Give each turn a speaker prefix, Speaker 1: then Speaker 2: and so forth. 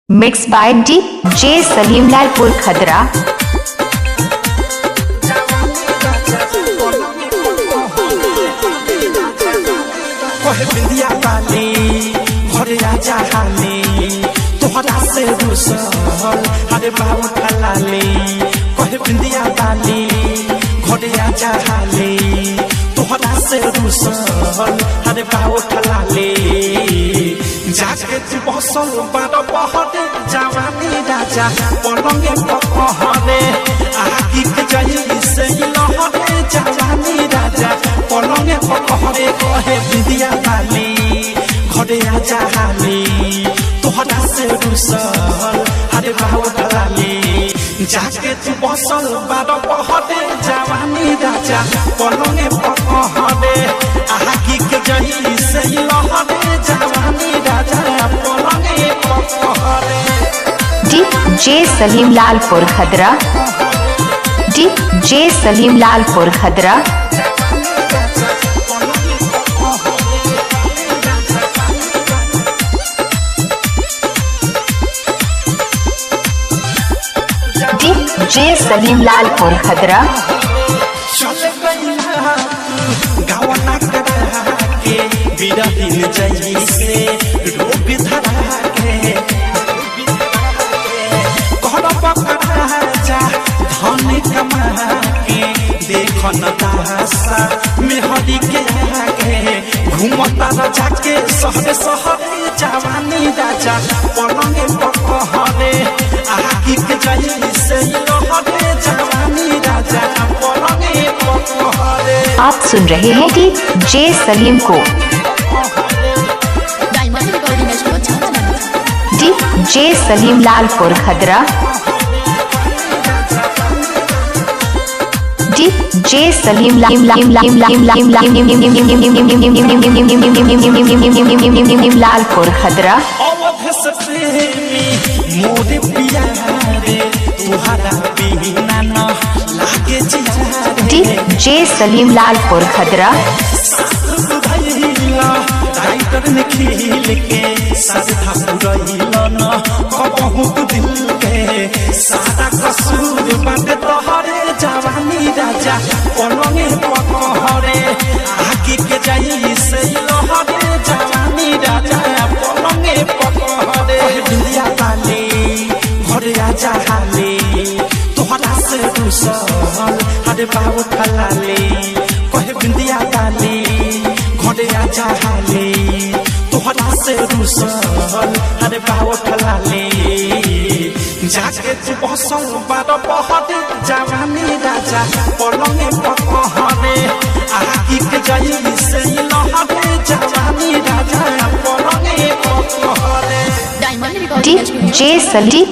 Speaker 1: Mixed by DJ Salim Lalpur Khadra.
Speaker 2: कहे बिंदिया वाली घरे आजा हाली तोहरा से रुसल हरे बाबू खलाली कहे बिंदिया वाली घरे आजा हाली तोहरा से रुसल हरे बाबू खलाली जाके तू बसल बार बहरे जवानी राजा पलंगे पकहरे आगी के जाई से लहरे जवानी राजा पलंगे पकहरे कहे बिंदिया वाली घरे आजा हाली तोहरा से रुसल हरे बाबू खलाली जाके तू बसल बार बहरे जवानी राजा पलंगे पकहरे आगी के जाई से लहरे जवानी राजा पलंगे पकहरे
Speaker 1: DJ Salim Lalpur Khadra. DJ Salim Lalpur Khadra. DJ Salim Lalpur Khadra.
Speaker 2: चले गईला गावना करा के बिना दिन जैसे रोग धरा के घर पकड़ा जा धन कमा के देख न दासा मेहरी के आगे घूमता राजा के शहर शहर जवानी राजा पलंगे पकहरे आगी के जाई से लहरे जवानी राजा पलंगे पकहरे।
Speaker 1: आप सुन रहे हैं DJ सलीम को। DJ सलीम लालपुर खदरा। DJ सलीम लालपुर खदरा।
Speaker 2: अवध से प्रेमी मोरे पिया रे तुहरा बिना न लागे जिया रे
Speaker 1: DJ सलीम लालपुर खदरा।
Speaker 2: राइटर ने खिल के साधा पुरैला न कबहू दिल के सारा कसूर बाटे तोहरे जवानी राजा पलंगे पकहरे आगे के जाई से लहरे जवानी राजा पलंगे पकहरे बिंदिया वाली घरे आजा हाली तोहरा से रुसल हरे बाबू खलाली कहे बिंदिया वाली घरे आजा हाली तोहरा से रुसल हरे बाबू खलाली जाके तू बसल बार बहरे जवानी राजा पलंगे पकहरे आगी के जाई से लहरे जवानी राजा पलंगे पकहरे।
Speaker 1: DJ सलीम